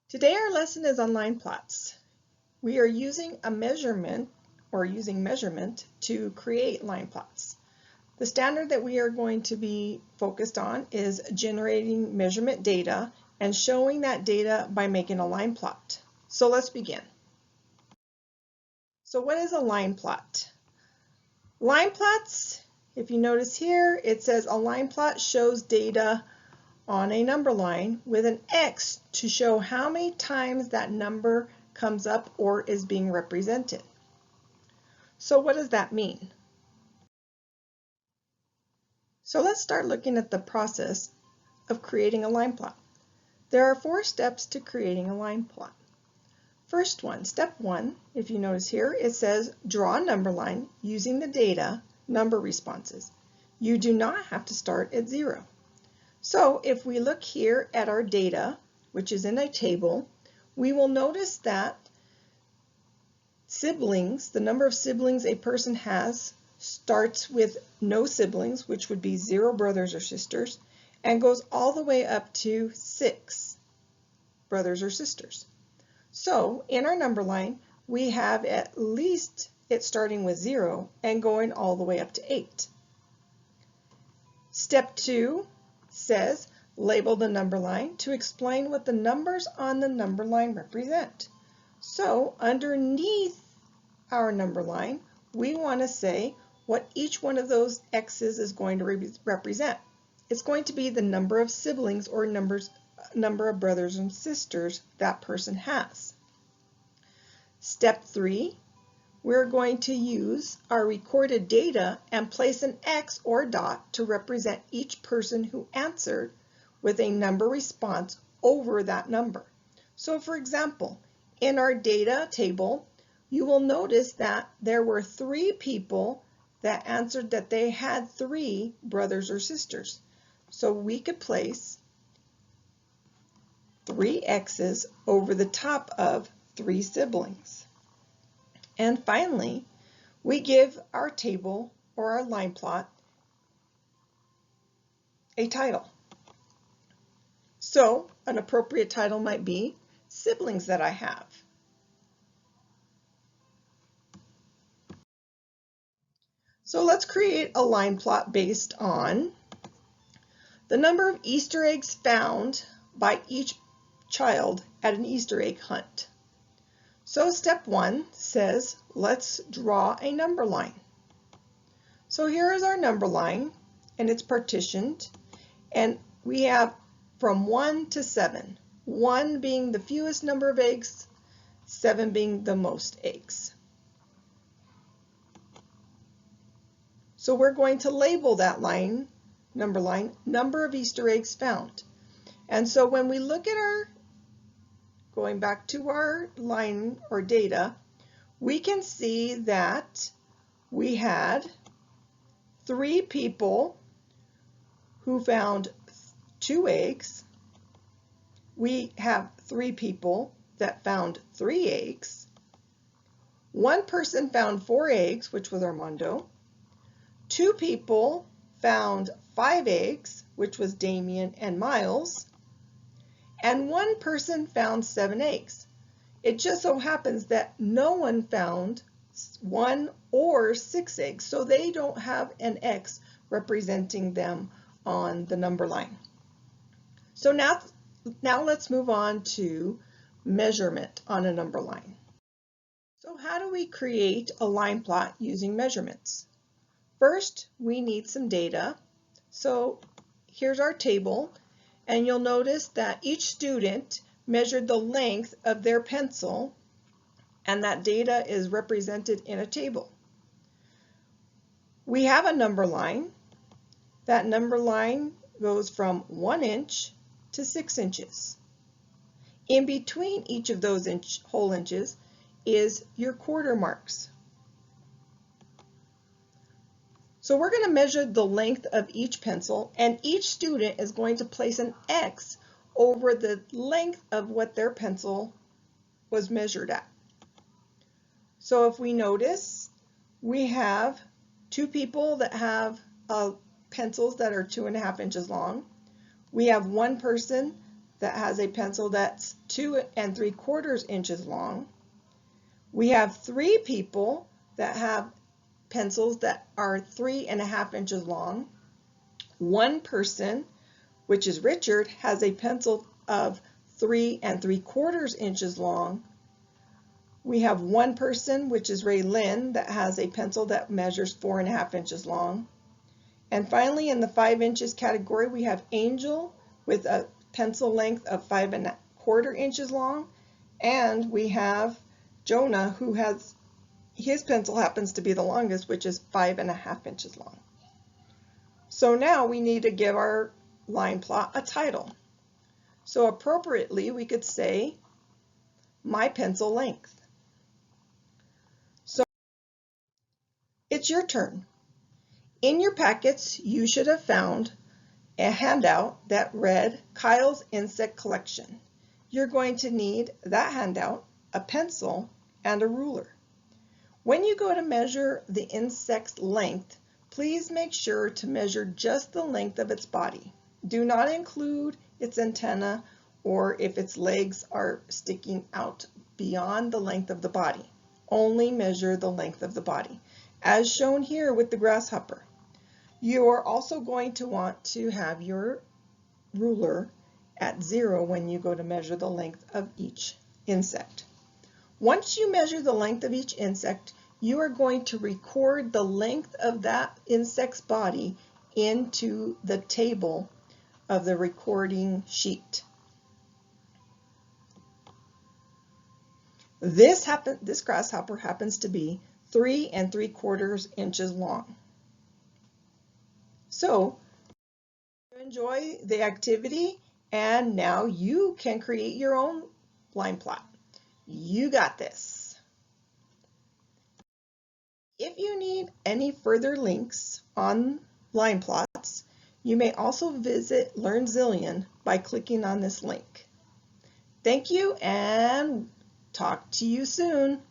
Today our lesson is on line plots. We are using a measurement to create line plots. The standard that we are going to be focused on is generating measurement data and showing that data by making a line plot. So let's begin. So what is a line plot? Line plots, if you notice here, it says a line plot shows data on a number line with an X to show how many times that number comes up or is being represented. So what does that mean? So let's start looking at the process of creating a line plot. There are 4 steps to creating a line plot. First one, step 1, if you notice here, it says draw a number line using the data number responses. You do not have to start at 0. So if we look here at our data, which is in a table, we will notice that siblings, the number of siblings a person has, starts with no siblings, which would be 0 brothers or sisters, and goes all the way up to 6 brothers or sisters. So in our number line, we have at least it starting with 0 and going all the way up to 8. Step 2 says label the number line to explain what the numbers on the number line represent. So underneath our number line, we want to say what each one of those X's is going to represent. It's going to be the number of siblings or number of brothers and sisters that person has. Step 3, we're going to use our recorded data and place an X or dot to represent each person who answered with a number response over that number. So for example, in our data table, you will notice that there were 3 people that answered that they had 3 brothers or sisters. So we could place 3 X's over the top of 3 siblings. And finally, we give our table or our line plot a title. So an appropriate title might be Siblings That I Have. So let's create a line plot based on the number of Easter eggs found by each child at an Easter egg hunt. So step 1 says, let's draw a number line. So here is our number line, and it's partitioned, and we have from 1 to 7, 1 being the fewest number of eggs, 7 being the most eggs. So we're going to label that line, number of Easter eggs found. And so when we look at our, going back to our line or data, we can see that we had 3 people who found 2 eggs. We have 3 people that found 3 eggs. 1 person found 4 eggs, which was Armando. 2 people found 5 eggs, which was Damien and Miles. And 1 person found 7 eggs. It just so happens that no one found 1 or 6 eggs, so they don't have an X representing them on the number line. So now let's move on to measurement on a number line. So how do we create a line plot using measurements? First, we need some data. So here's our table, and you'll notice that each student measured the length of their pencil, and that data is represented in a table. We have a number line. That number line goes from 1 inch to 6 inches. In between each of those whole inches is your quarter marks. So we're going to measure the length of each pencil, and each student is going to place an X over the length of what their pencil was measured at. So if we notice, we have 2 people that have pencils that are 2.5 inches long. We have 1 person that has a pencil that's 2 3/4 inches long. We have 3 people that have pencils that are 3 1/2 inches long. One person, which is Richard, has a pencil of 3 3/4 inches long. We have one person, which is Ray Lynn, that has a pencil that measures 4 1/2 inches long. And finally, in the 5 inches category, we have Angel with a pencil length of 5 1/4 inches long. And we have Jonah, who has, his pencil happens to be the longest, which is 5 1/2 inches long. So now we need to give our line plot a title. So appropriately, we could say, My Pencil Length. So it's your turn. In your packets, you should have found a handout that read Kyle's Insect Collection. You're going to need that handout, a pencil, and a ruler. When you go to measure the insect's length, please make sure to measure just the length of its body. Do not include its antenna or if its legs are sticking out beyond the length of the body. Only measure the length of the body, as shown here with the grasshopper. You are also going to want to have your ruler at 0 when you go to measure the length of each insect. Once you measure the length of each insect, you are going to record the length of that insect's body into the table of the recording sheet. This grasshopper happens to be 3 3/4 inches long. So, enjoy the activity, and now you can create your own line plot. You got this. If you need any further links on line plots, you may also visit LearnZillion by clicking on this link. Thank you and talk to you soon.